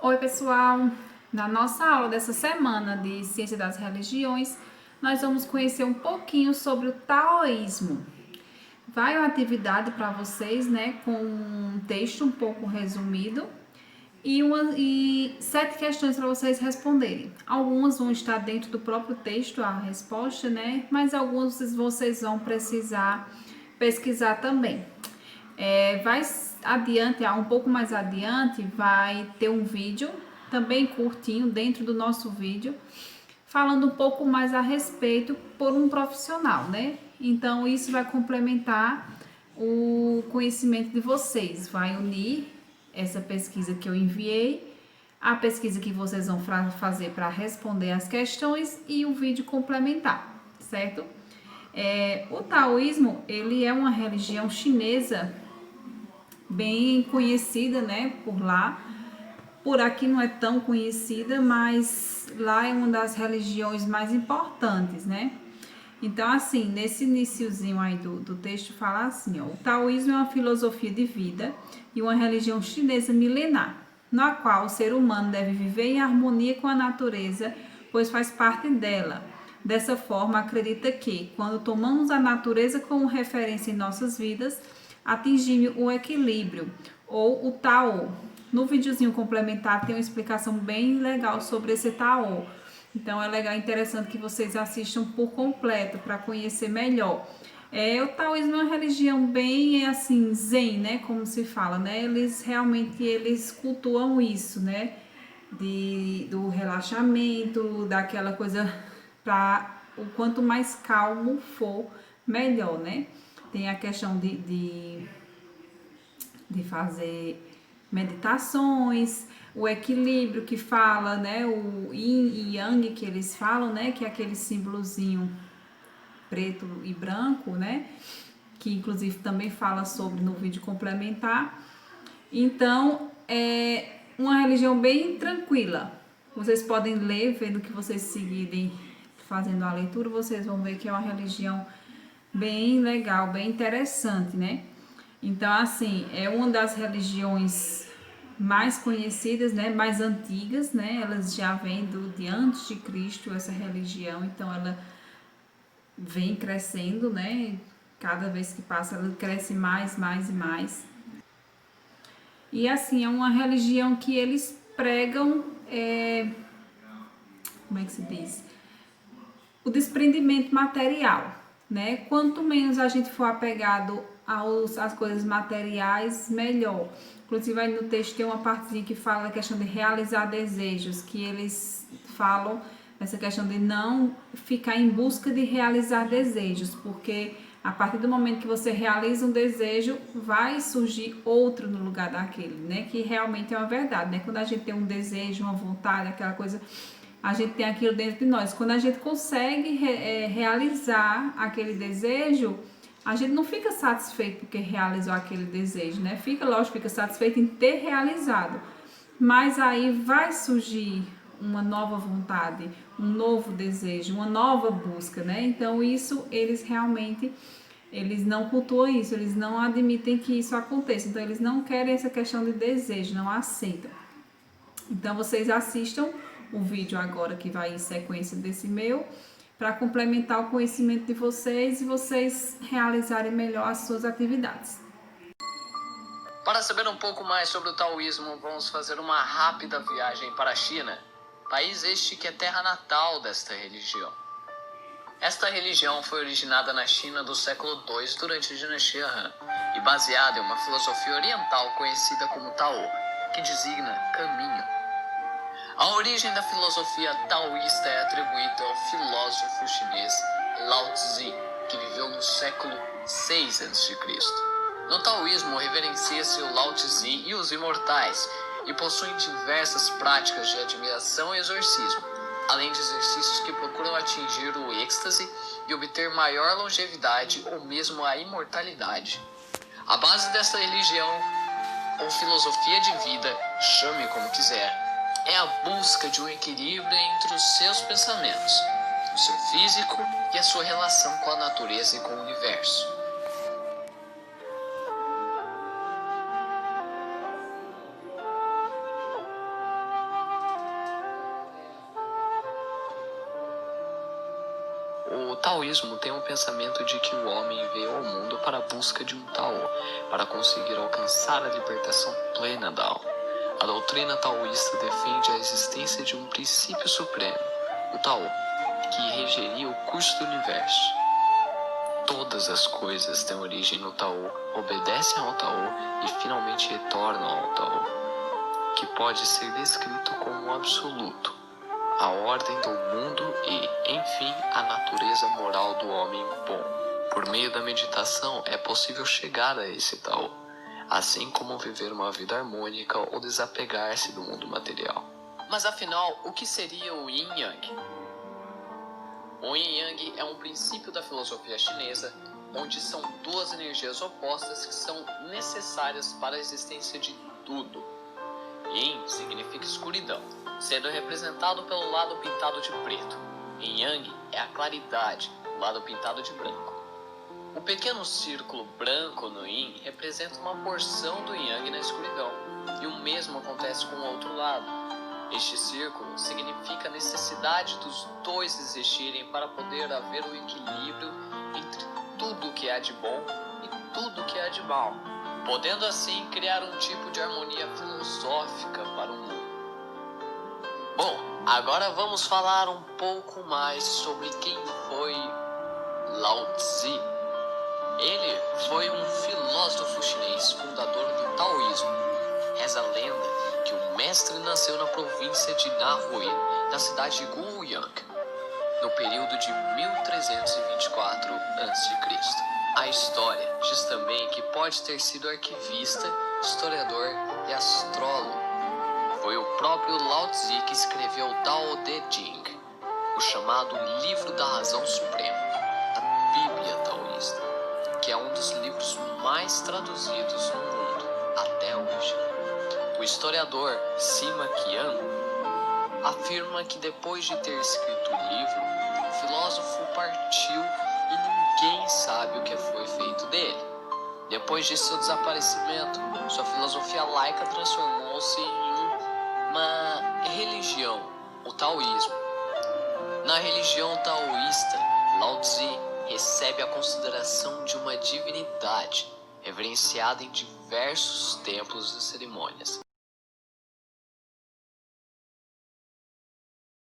Oi, pessoal! Na nossa aula dessa semana de Ciência das Religiões, nós vamos conhecer um pouquinho sobre o taoísmo. Vai uma atividade para vocês, né, com um texto um pouco resumido e 7 questões para vocês responderem. Algumas vão estar dentro do próprio texto, a resposta, né, mas algumas vocês vão precisar pesquisar também. Vai adiante, um pouco mais adiante, vai ter um vídeo também curtinho dentro do nosso vídeo, falando um pouco mais a respeito por um profissional, né? Então isso vai complementar o conhecimento de vocês, vai unir essa pesquisa que eu enviei, a pesquisa que vocês vão fazer para responder as questões e o vídeo complementar, certo? O taoísmo, ele é uma religião chinesa bem conhecida, né, por lá. Por aqui não é tão conhecida, mas lá é uma das religiões mais importantes, né? Então, assim, nesse iniciozinho aí do texto fala assim, ó, o taoísmo é uma filosofia de vida e uma religião chinesa milenar, na qual o ser humano deve viver em harmonia com a natureza, pois faz parte dela. Dessa forma, acredita que, quando tomamos a natureza como referência em nossas vidas, atingimos o equilíbrio, ou o Tao. No videozinho complementar tem uma explicação bem legal sobre esse Tao. Então é legal, interessante que vocês assistam por completo para conhecer melhor. O taoísmo é uma religião bem assim zen, né, como se fala, né? Eles cultuam isso, né? Do relaxamento, daquela coisa para o quanto mais calmo for, melhor, né? Tem a questão de fazer meditações, o equilíbrio que fala, né, o yin e yang que eles falam, né, que é aquele símbolozinho preto e branco, né, que inclusive também fala sobre no vídeo complementar. Então, é uma religião bem tranquila. Vocês podem ler, vendo que vocês seguirem fazendo a leitura, vocês vão ver que é uma religião bem legal, bem interessante, né? Então, assim, é uma das religiões mais conhecidas, né, mais antigas, né? Elas já vêm de antes de Cristo, essa religião, então ela vem crescendo, né? Cada vez que passa, ela cresce mais, mais e mais. E assim, é uma religião que eles pregam, como é que se diz? O desprendimento material, né? Quanto menos a gente for apegado às coisas materiais, melhor. Inclusive aí no texto tem uma partezinha que fala a questão de realizar desejos, que eles falam essa questão de não ficar em busca de realizar desejos, porque a partir do momento que você realiza um desejo, vai surgir outro no lugar daquele, né? Que realmente é uma verdade, né? Quando a gente tem um desejo, uma vontade, aquela coisa, a gente tem aquilo dentro de nós. Quando a gente consegue realizar aquele desejo, a gente não fica satisfeito porque realizou aquele desejo, né? Lógico, fica satisfeito em ter realizado. Mas aí vai surgir uma nova vontade, um novo desejo, uma nova busca, né? Então isso eles não cultuam isso, eles não admitem que isso aconteça. Então eles não querem essa questão de desejo, não aceitam. Então vocês assistam o vídeo agora que vai em sequência desse meu, para complementar o conhecimento de vocês e vocês realizarem melhor as suas atividades. Para saber um pouco mais sobre o taoísmo, vamos fazer uma rápida viagem para a China, país este que é terra natal desta religião. Esta religião foi originada na China do século II durante a dinastia Han e baseada em uma filosofia oriental conhecida como Tao, que designa caminho. A origem da filosofia taoísta é atribuída ao filósofo chinês Lao Tzu, que viveu no século VI a.C. No taoísmo, reverencia-se o Lao Tzu e os imortais, e possuem diversas práticas de admiração e exorcismo, além de exercícios que procuram atingir o êxtase e obter maior longevidade ou mesmo a imortalidade. A base desta religião, ou filosofia de vida, chame como quiser, é a busca de um equilíbrio entre os seus pensamentos, o seu físico e a sua relação com a natureza e com o universo. taoísmo tem um pensamento de que o homem veio ao mundo para a busca de um Tao, para conseguir alcançar a libertação plena da alma. A doutrina taoísta defende a existência de um princípio supremo, o Tao, que regeria o curso do universo. Todas as coisas têm origem no Tao, obedecem ao Tao e finalmente retornam ao Tao, que pode ser descrito como o absoluto, a ordem do mundo e, enfim, a natureza moral do homem bom. Por meio da meditação é possível chegar a esse Tao, assim como viver uma vida harmônica ou desapegar-se do mundo material. Mas afinal, o que seria o Yin Yang? O Yin Yang é um princípio da filosofia chinesa, onde são duas energias opostas que são necessárias para a existência de tudo. Yin significa escuridão, sendo representado pelo lado pintado de preto. E Yang é a claridade, o lado pintado de branco. O pequeno círculo branco no Yin representa uma porção do Yang na escuridão, e o mesmo acontece com o outro lado. Este círculo significa a necessidade dos dois existirem para poder haver o equilíbrio entre tudo que há de bom e tudo que há de mal, podendo assim criar um tipo de harmonia filosófica para o mundo. Bom, agora vamos falar um pouco mais sobre quem foi Lao Tzu. Ele foi um filósofo chinês, fundador do taoísmo. Reza a lenda que o mestre nasceu na província de Nahui, na cidade de Guoyang, no período de 1324 a.C. A história diz também que pode ter sido arquivista, historiador e astrólogo. Foi o próprio Lao Tzu que escreveu o Tao Te Ching, o chamado Livro da Razão Suprema, a Bíblia taoísta, que é um dos livros mais traduzidos no mundo até hoje. O historiador Sima Qian afirma que depois de ter escrito o livro, o filósofo partiu e ninguém sabe o que foi feito dele. Depois de seu desaparecimento, sua filosofia laica transformou-se em uma religião, o taoísmo. Na religião taoísta, Lao Tzu recebe a consideração de uma divindade, reverenciada em diversos templos e cerimônias.